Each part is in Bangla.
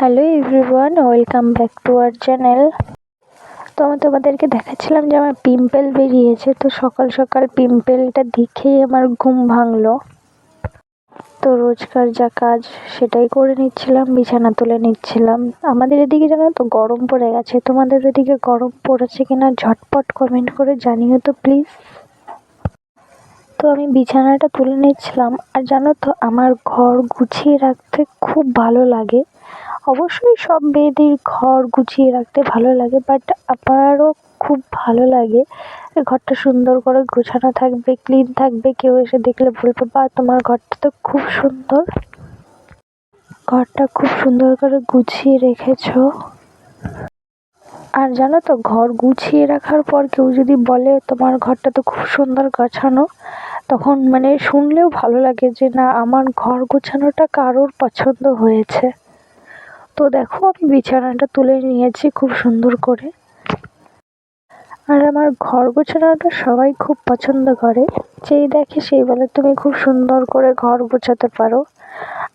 Hello everyone, welcome back to our channel. তো আমি তোমাদেরকে দেখাচ্ছিলাম যে আমার পিম্পল বেরিয়েছে। তো সকাল সকাল পিম্পলটা দেখেই আমার ঘুম ভাঙলো। তো রোজকার যা কাজ সেটাই করে নিচ্ছিলাম, বিছানা তুলে নিচ্ছিলাম। আমাদের এদিকে জানো তো গরম পড়ে গেছে। তোমাদের ওদিকে গরম পড়েছে কিনা ঝটপট কমেন্ট করে জানিও তো প্লিজ। তো আমি বিছানাটা তুলে নিচ্ছিলাম, আর জানো তো আমার ঘর গুছিয়ে রাখতে খুব ভালো লাগে। অবশ্যই সব মেয়েদের ঘর গুছিয়ে রাখতে ভালো লাগে, বাট আমারও খুব ভালো লাগে ঘরটা সুন্দর করে গোছানো থাকবে, ক্লিন থাকবে। কেউ এসে দেখলে বলবে, বা তোমার ঘরটা তো খুব সুন্দর, ঘরটা খুব সুন্দর করে গুছিয়ে রেখেছো। আর জানো তো ঘর গুছিয়ে রাখার পর কেউ যদি বলে তোমার ঘরটা তো খুব সুন্দর গোছানো, তখন মানে শুনলেও ভালো লাগে যে না, আমার ঘর গোছানোটা কারোর পছন্দ হয়েছে। তো দেখো আমি বিছানাটা তুলে নিয়েছি খুব সুন্দর করে। আর আমার ঘর গোছানোটা সবাই খুব পছন্দ করে, যেই দেখে সেই বলে তুমি খুব সুন্দর করে ঘর গোছাতে পারো।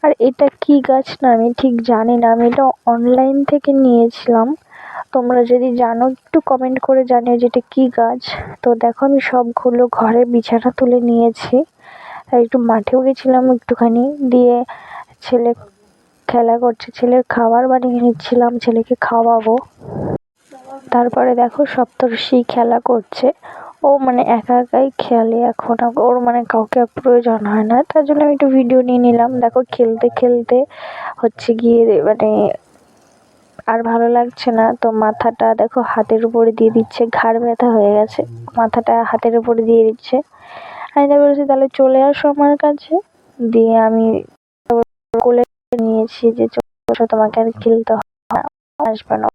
আর এটা কি গাছ না আমি ঠিক জানি না, আমি এটা অনলাইন থেকে নিয়েছিলাম। তোমরা যদি জানো একটু কমেন্ট করে জানিও যে এটা কি গাছ। তো দেখো আমি সবগুলো ঘরে বিছানা তুলে নিয়েছি। আর একটু মাঠেও গেছিলাম একটুখানি, দিয়ে ছেলে খেলা করছে, ছেলের খাবার বানিয়ে নিচ্ছিলাম, ছেলেকে খাওয়াবো। তারপরে দেখো সপ্তর্ষি খেলা করছে। ও মানে একা একাই খেলে এখন, ওর মানে কাউকে প্রয়োজন হয় না, তার জন্য আমি একটু ভিডিও নিয়ে নিলাম। দেখো খেলতে খেলতে হচ্ছে গিয়ে মানে আর ভালো লাগছে না, তো মাথাটা দেখো হাতের উপরে দিয়ে দিচ্ছে, ঘাড় ব্যথা হয়ে গেছে, মাথাটা হাতের উপরে দিয়ে দিচ্ছে। আমি তাই বলছি তাহলে চলে আসো আমার কাছে, দিয়ে আমি কোলে নিয়েছি যে চলো তোমাকে আর খেলতে হবে না, আসবে না,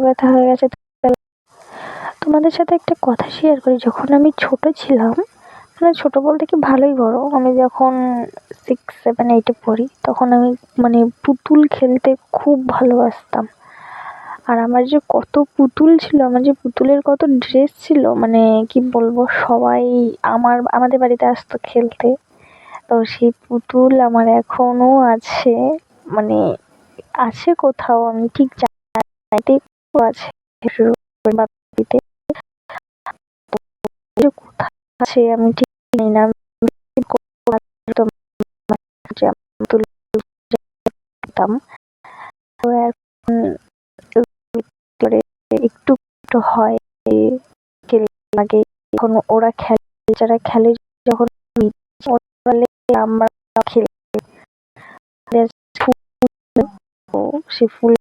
ব্যথা হয়ে গেছে। তোমাদের সাথে একটা কথা শেয়ার করি, যখন আমি ছোট ছিলাম, মানে ছোট বলতে কি ভালোই বড়, আমি যখন 6, 7, 8 পড়ি, তখন আমি মানে পুতুল খেলতে খুব ভালোবাসতাম। আর আমার যে কত পুতুল ছিল, আমার যে পুতুলের কত ড্রেস ছিল, মানে কি বলবো, সবাই আমাদের বাড়িতে আসতো খেলতে। তো সেই পুতুল আমার এখনো আছে, মানে আছে কোথাও আমি ঠিক জানি আছে, বাড়িতে কোথায় আছে আমি ঠিক জানি না। তো এখন একটু একটু হয় লাগে, এখন ওরা খেলে, যারা খেলে যখন আমরা খেলি, সে ফুল